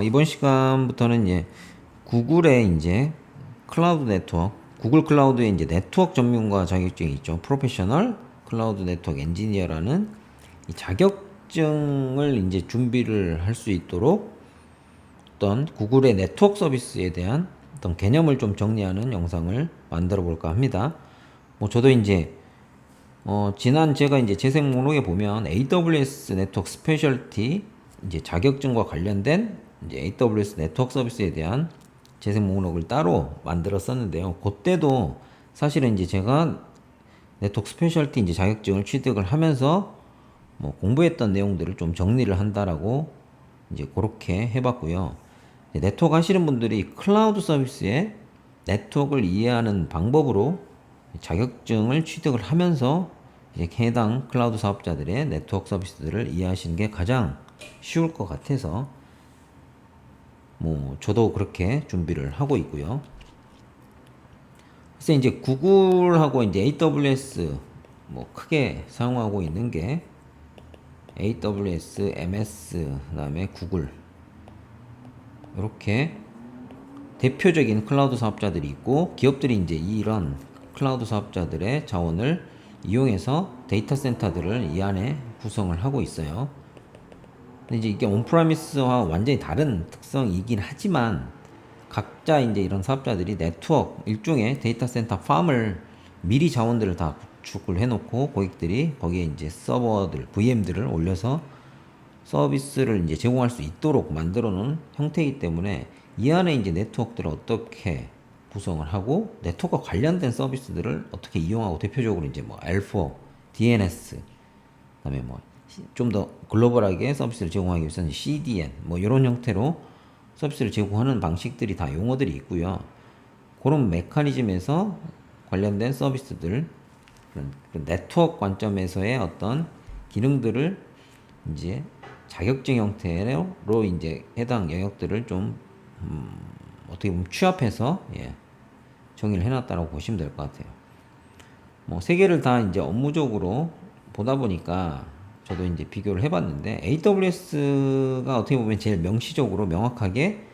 이번 시간부터는 이제 구글의 이제 클라우드 네트워크, 구글 클라우드의 이제 네트워크 전문가 자격증이 있죠. 프로페셔널 클라우드 네트워크 엔지니어라는 이 자격증을 이제 준비를 할 수 있도록 어떤 구글의 네트워크 서비스에 대한 어떤 개념을 좀 정리하는 영상을 만들어 볼까 합니다. 저도 이제 지난 제가 이제 재생 목록에 보면 AWS 네트워크 스페셜티 이제 자격증과 관련된 이제 AWS 네트워크 서비스에 대한 재생 목록을 따로 만들었었는데요. 그때도 사실은 이제 제가 네트워크 스페셜티 이제 자격증을 취득을 하면서 공부했던 내용들을 좀 정리를 한다라고 이제 그렇게 해봤고요. 네트워크 하시는 분들이 클라우드 서비스의 네트워크를 이해하는 방법으로 자격증을 취득을 하면서 이제 해당 클라우드 사업자들의 네트워크 서비스들을 이해하시는 게 가장 쉬울 것 같아서 저도 그렇게 준비를 하고 있고요. 그래서 이제 구글하고 이제 AWS 크게 사용하고 있는 게 AWS, MS, 그다음에 구글 이렇게 대표적인 클라우드 사업자들이 있고 기업들이 이제 이런 클라우드 사업자들의 자원을 이용해서 데이터 센터들을 이 안에 구성을 하고 있어요. 근데 이제 이게 온프라미스와 완전히 다른 특성이긴 하지만 각자 이제 이런 사업자들이 네트워크 일종의 데이터 센터 팜을 미리 자원들을 다 구축을 해놓고 고객들이 거기에 이제 서버들, VM들을 올려서 서비스를 이제 제공할 수 있도록 만들어 놓은 형태이기 때문에 이 안에 이제 네트워크들을 어떻게 구성을 하고 네트워크와 관련된 서비스들을 어떻게 이용하고 대표적으로 이제 L4, DNS, 그다음에 좀 더 글로벌하게 서비스를 제공하기 위해서는 CDN 이런 형태로 서비스를 제공하는 방식들이 다 용어들이 있고요. 그런 메커니즘에서 관련된 서비스들, 네트워크 관점에서의 어떤 기능들을 이제 자격증 형태로 이제 해당 영역들을 좀 어떻게 보면 취합해서 정의를 해놨다고 보시면 될 것 같아요. 세 개를 다 이제 업무적으로 보다 보니까 저도 이제 비교를 해봤는데 AWS가 어떻게 보면 제일 명시적으로 명확하게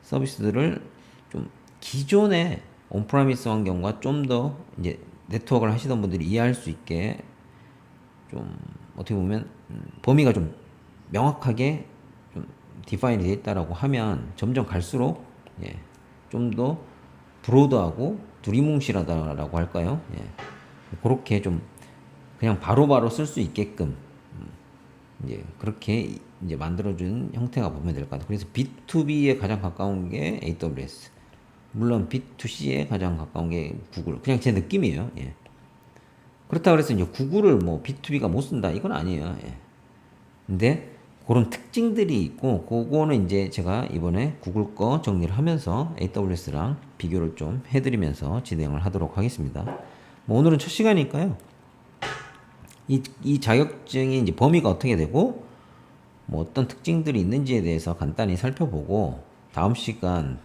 서비스들을 좀 기존의 온프라미스 환경과 좀 더 이제 네트워크를 하시던 분들이 이해할 수 있게 좀 어떻게 보면 범위가 좀 명확하게 좀 디파인이 되어 있다라고 하면 점점 갈수록 좀 더 브로드하고 두리뭉실하다라고 할까요? 그렇게 좀 그냥 바로바로 쓸 수 있게끔 이제 그렇게 이제 만들어준 형태가 보면 될 것 같아요. 그래서 B2B에 가장 가까운 게 AWS. 물론 B2C에 가장 가까운 게 구글. 그냥 제 느낌이에요. 그렇다고 해서 이제 구글을 B2B가 못 쓴다 이건 아니에요. 근데 그런 특징들이 있고 그거는 이제 제가 이번에 구글 거 정리를 하면서 AWS랑 비교를 좀 해드리면서 진행을 하도록 하겠습니다. 오늘은 첫 시간이니까요. 이 자격증이 이제 범위가 어떻게 되고 어떤 특징들이 있는지에 대해서 간단히 살펴보고 다음 시간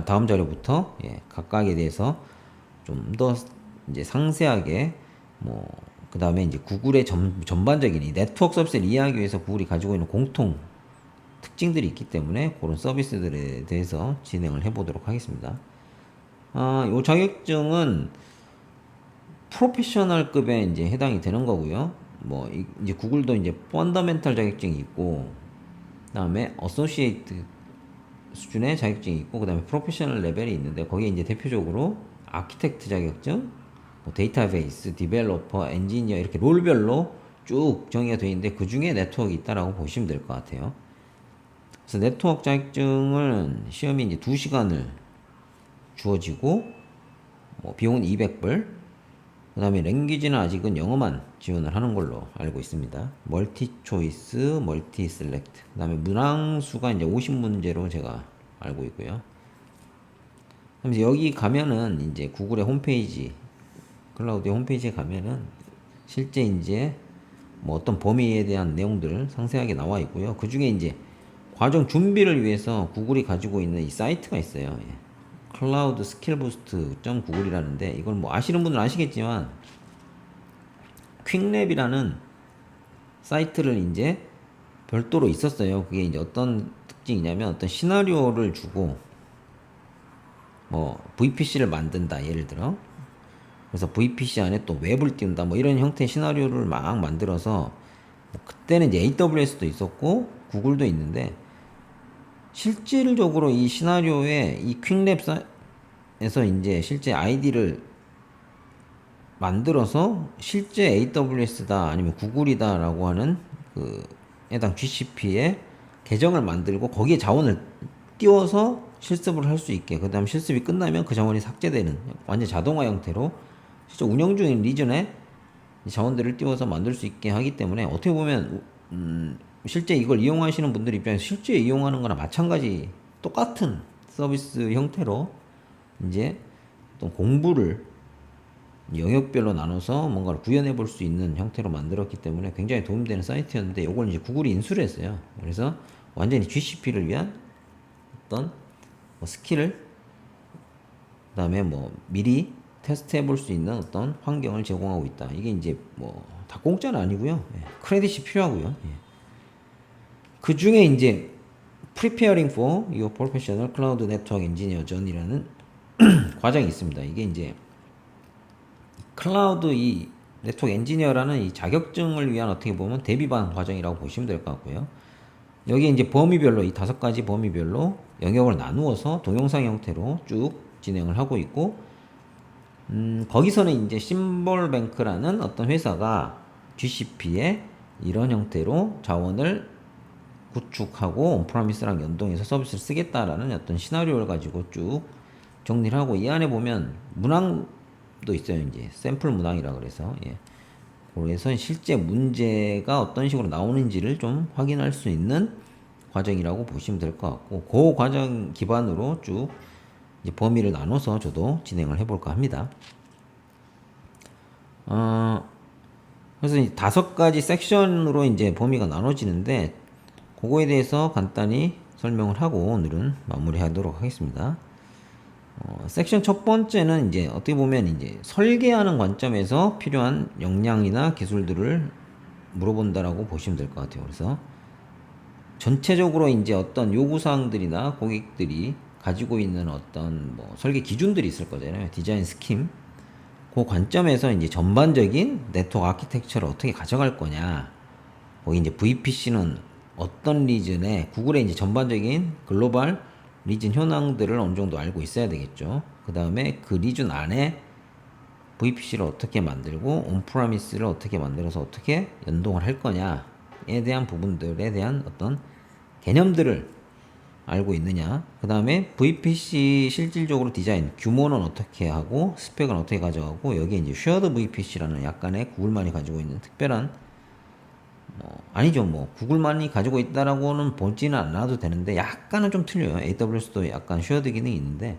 다음 자료부터 각각에 대해서 좀 더 이제 상세하게 그 다음에 이제 구글의 전반적인 이 네트워크 서비스를 이해하기 위해서 구글이 가지고 있는 공통 특징들이 있기 때문에 그런 서비스들에 대해서 진행을 해보도록 하겠습니다. 이 자격증은 프로페셔널급에 이제 해당이 되는 거고요. 이제 구글도 이제 펀더멘탈 자격증이 있고, 그다음에 어소시에이트 수준의 자격증이 있고, 그다음에 프로페셔널 레벨이 있는데 거기에 이제 대표적으로 아키텍트 자격증, 데이터베이스, 디벨로퍼, 엔지니어 이렇게 롤별로 쭉 정의가 되어 있는데 그 중에 네트워크가 있다라고 보시면 될 것 같아요. 그래서 네트워크 자격증은 시험이 이제 2시간을 주어지고 비용은 200불. 그 다음에 랭귀지는 아직은 영어만 지원을 하는 걸로 알고 있습니다. 멀티 초이스, 멀티 셀렉트. 그 다음에 문항수가 이제 50문제로 제가 알고 있고요. 그래서 여기 가면은 이제 구글의 홈페이지, 클라우드의 홈페이지에 가면은 실제 이제 어떤 범위에 대한 내용들 상세하게 나와 있고요. 그 중에 이제 과정 준비를 위해서 구글이 가지고 있는 이 사이트가 있어요. 클라우드 스킬 부스트 구글이라는데 이걸 아시는 분들은 아시겠지만 퀵랩이라는 사이트를 이제 별도로 있었어요. 그게 이제 어떤 특징이냐면 어떤 시나리오를 주고 뭐 VPC를 만든다 예를 들어. 그래서 VPC 안에 또 웹을 띄운다 뭐 이런 형태의 시나리오를 막 만들어서 뭐 그때는 이제 AWS도 있었고 구글도 있는데 실질적으로 이 시나리오에 이 퀵랩에서 이제 실제 아이디를 만들어서 실제 AWS다 아니면 구글이다라고 하는 그 해당 GCP에 계정을 만들고 거기에 자원을 띄워서 실습을 할 수 있게 그 다음 실습이 끝나면 그 자원이 삭제되는 완전 자동화 형태로 실제 운영 중인 리전에 자원들을 띄워서 만들 수 있게 하기 때문에 어떻게 보면 실제 이걸 이용하시는 분들 입장에서 실제 이용하는 거나 마찬가지 똑같은 서비스 형태로 이제 또 공부를 영역별로 나눠서 뭔가를 구현해 볼 수 있는 형태로 만들었기 때문에 굉장히 도움되는 사이트였는데 이걸 이제 구글이 인수를 했어요. 그래서 완전히 GCP를 위한 어떤 뭐 스킬을 그다음에 뭐 미리 테스트해 볼 수 있는 어떤 환경을 제공하고 있다. 이게 이제 뭐 다 공짜는 아니고요. 예, 크레딧이 필요하고요. 예. 그 중에 이제 Preparing for Your Professional Cloud Network Engineer Journey라는 과정이 있습니다. 이게 이제 클라우드 이 네트워크 엔지니어라는 이 자격증을 위한 어떻게 보면 대비반 과정이라고 보시면 될 것 같고요. 여기 이제 범위별로 이 5가지 범위별로 영역을 나누어서 동영상 형태로 쭉 진행을 하고 있고 거기서는 이제 심볼뱅크라는 어떤 회사가 GCP에 이런 형태로 자원을 구축하고 온프라미스랑 연동해서 서비스를 쓰겠다라는 어떤 시나리오를 가지고 쭉 정리를 하고 이 안에 보면 문항도 있어요. 이제 샘플 문항이라 그래서 예. 그래서 실제 문제가 어떤 식으로 나오는지를 좀 확인할 수 있는 과정이라고 보시면 될 것 같고 그 과정 기반으로 쭉 이제 범위를 나눠서 저도 진행을 해볼까 합니다. 그래서 이 5가지 섹션으로 이제 범위가 나눠지는데 그거에 대해서 간단히 설명을 하고 오늘은 마무리하도록 하겠습니다. 섹션 첫 번째는 이제 어떻게 보면 이제 설계하는 관점에서 필요한 역량이나 기술들을 물어본다라고 보시면 될 것 같아요. 그래서 전체적으로 이제 어떤 요구사항들이나 고객들이 가지고 있는 어떤 뭐 설계 기준들이 있을 거잖아요. 디자인 스킴. 그 관점에서 이제 전반적인 네트워크 아키텍처를 어떻게 가져갈 거냐. 거기 이제 VPC는 어떤 리전에 구글의 이제 전반적인 글로벌 리전 현황들을 어느 정도 알고 있어야 되겠죠. 그 다음에 그 리전 안에 VPC를 어떻게 만들고 온프라미스를 어떻게 만들어서 어떻게 연동을 할 거냐에 대한 부분들에 대한 어떤 개념들을 알고 있느냐. 그 다음에 VPC 실질적으로 디자인 규모는 어떻게 하고 스펙은 어떻게 가져가고 여기에 이제 쉐어드 VPC라는 약간의 구글만이 가지고 있는 특별한 아니죠. 뭐 구글만이 가지고 있다라고는 보지는 않아도 되는데 약간은 좀 틀려요. AWS도 약간 쉐어드 기능이 있는데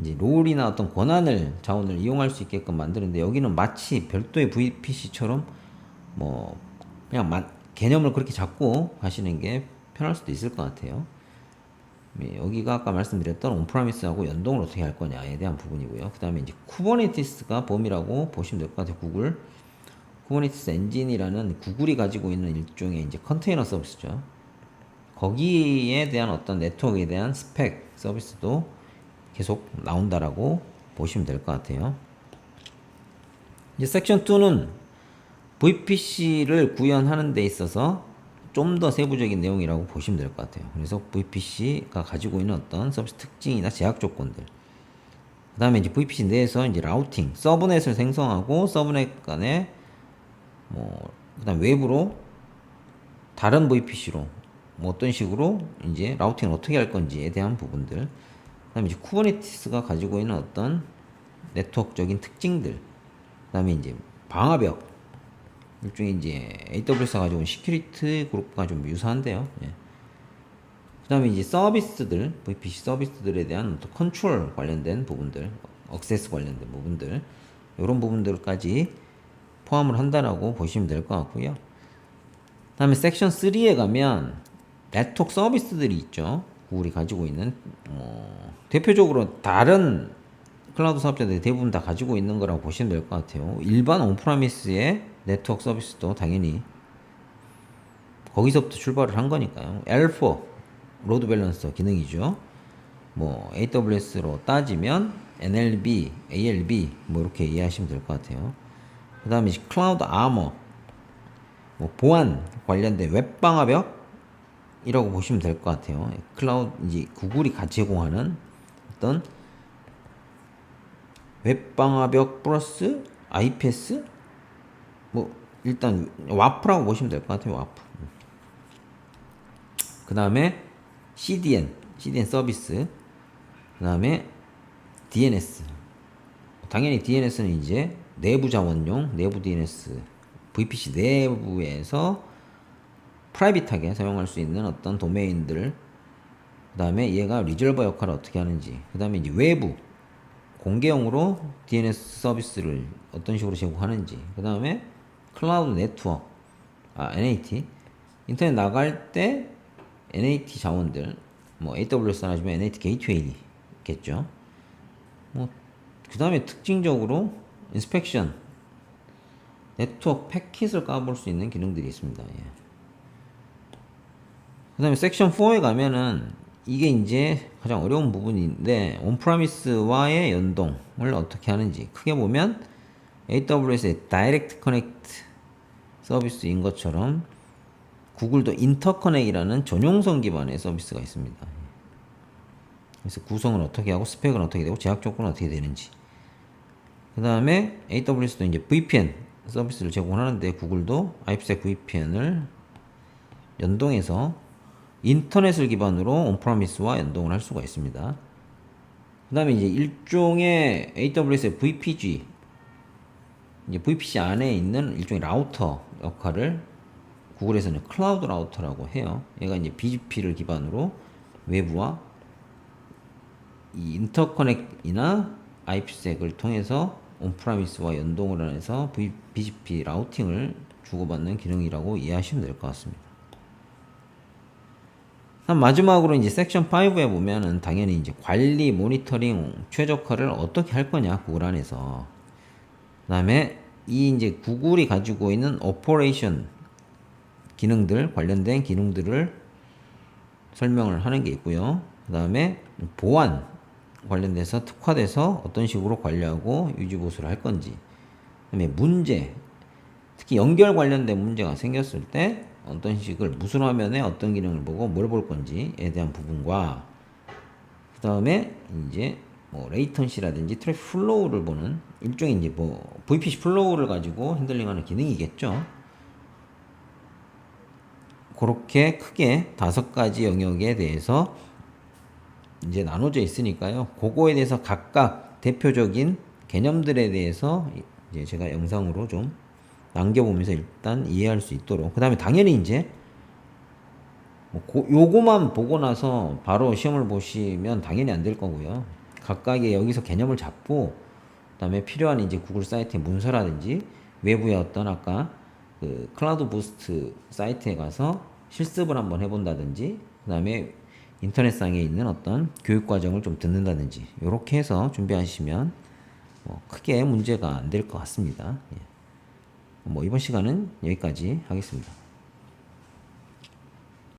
이제 롤이나 어떤 권한을 자원을 이용할 수 있게끔 만드는데 여기는 마치 별도의 VPC처럼 뭐 그냥 개념을 그렇게 잡고 하시는 게 편할 수도 있을 것 같아요. 여기가 아까 말씀드렸던 온프라미스하고 연동을 어떻게 할 거냐에 대한 부분이고요. 그 다음에 이제 쿠버네티스가 범위라고 보시면 될 것 같아요. 구글 쿠버네티스 엔진이라는 구글이 가지고 있는 일종의 이제 컨테이너 서비스죠. 거기에 대한 어떤 네트워크에 대한 스펙 서비스도 계속 나온다라고 보시면 될 것 같아요. 이제 섹션 2는 VPC를 구현하는 데 있어서 좀 더 세부적인 내용이라고 보시면 될 것 같아요. 그래서 VPC가 가지고 있는 어떤 서비스 특징이나 제약 조건들. 그 다음에 이제 VPC 내에서 이제 라우팅, 서브넷을 생성하고 서브넷 간에 그 다음 외부로 다른 VPC로 뭐 어떤 식으로 이제 라우팅을 어떻게 할 건지에 대한 부분들. 그 다음에 이제 쿠버네티스가 가지고 있는 어떤 네트워크적인 특징들. 그 다음에 이제 방화벽. 일종의 이제 AWS가 가지고 있는 시큐리티 그룹과 좀 유사한데요. 예. 그 다음에 이제 서비스들, VPC 서비스들에 대한 또 컨트롤 관련된 부분들, 액세스 관련된 부분들, 이런 부분들까지 포함을 한다라고 보시면 될 것 같고요. 그 다음에 섹션 3에 가면 네트워크 서비스들이 있죠. 구글이 가지고 있는 대표적으로 다른 클라우드 사업자들이 대부분 다 가지고 있는 거라고 보시면 될 것 같아요. 일반 온프라미스의 네트워크 서비스도 당연히 거기서부터 출발을 한 거니까요. L4 로드 밸런서 기능이죠. 뭐 AWS로 따지면 NLB, ALB 뭐 이렇게 이해하시면 될 것 같아요. 그 다음에 클라우드 아머, 뭐 보안 관련된 웹방화벽이라고 보시면 될 것 같아요. 클라우드 이제 구글이 같이 제공하는 어떤 웹방화벽 플러스 IPS 뭐 일단 와프라고 보시면 될 것 같아요. 와프. 그 다음에 CDN 서비스. 그 다음에 DNS. 당연히 DNS는 이제 내부 자원용 내부 DNS VPC 내부에서 프라이빗하게 사용할 수 있는 어떤 도메인들. 그 다음에 얘가 리졸버 역할을 어떻게 하는지. 그 다음에 이제 외부 공개용으로 DNS 서비스를 어떤 식으로 제공하는지. 그 다음에 클라우드 네트워크, NAT. 인터넷 나갈 때 NAT 자원들, 뭐 AWS 하시면 NAT 게이트웨이겠죠. 뭐 그 다음에 특징적으로 인스펙션, 네트워크 패킷을 까볼 수 있는 기능들이 있습니다. 예. 그 다음에 섹션 4에 가면은 이게 이제 가장 어려운 부분인데 온프라미스와의 연동을 어떻게 하는지. 크게 보면 AWS의 다이렉트 커넥트 서비스인 것처럼 구글도 인터커넥이라는 전용선 기반의 서비스가 있습니다. 그래서 구성은 어떻게 하고 스펙은 어떻게 되고 제약 조건은 어떻게 되는지. 그 다음에 AWS도 이제 VPN 서비스를 제공하는데 구글도 IPsec VPN을 연동해서 인터넷을 기반으로 온프라미스와 연동을 할 수가 있습니다. 그 다음에 이제 일종의 AWS의 VPG, 이제 VPC 안에 있는 일종의 라우터 역할을 구글에서는 클라우드 라우터라고 해요. 얘가 이제 BGP를 기반으로 외부와 이 인터커넥이나 IPsec을 통해서 온프라미스와 연동을 해서 BGP 라우팅을 주고받는 기능이라고 이해하시면 될 것 같습니다. 마지막으로 이제 섹션 5에 보면은 당연히 이제 관리, 모니터링, 최적화를 어떻게 할 거냐, 구글 안에서. 그 다음에 이 이제 구글이 가지고 있는 오퍼레이션 기능들, 관련된 기능들을 설명을 하는 게 있고요. 그 다음에 보안 관련돼서 특화돼서 어떤 식으로 관리하고 유지보수를 할 건지. 그 다음에 문제, 특히 연결 관련된 문제가 생겼을 때 어떤 식을 무슨 화면에 어떤 기능을 보고 뭘 볼 건지에 대한 부분과 그 다음에 이제 뭐 레이턴시라든지 트래픽 플로우를 보는 일종의 이제 뭐 VPC 플로우를 가지고 핸들링하는 기능이겠죠. 그렇게 크게 5가지 영역에 대해서 이제 나눠져 있으니까요. 그거에 대해서 각각 대표적인 개념들에 대해서 이제 제가 영상으로 좀 남겨보면서 일단 이해할 수 있도록. 그 다음에 당연히 이제 뭐 요거만 보고 나서 바로 시험을 보시면 당연히 안 될 거고요. 각각의 여기서 개념을 잡고 그다음에 필요한 이제 구글 사이트의 문서라든지 외부의 어떤 아까 그 클라우드 부스트 사이트에 가서 실습을 한번 해본다든지 그다음에 인터넷상에 있는 어떤 교육 과정을 좀 듣는다든지 이렇게 해서 준비하시면 뭐 크게 문제가 안 될 것 같습니다. 예. 뭐 이번 시간은 여기까지 하겠습니다.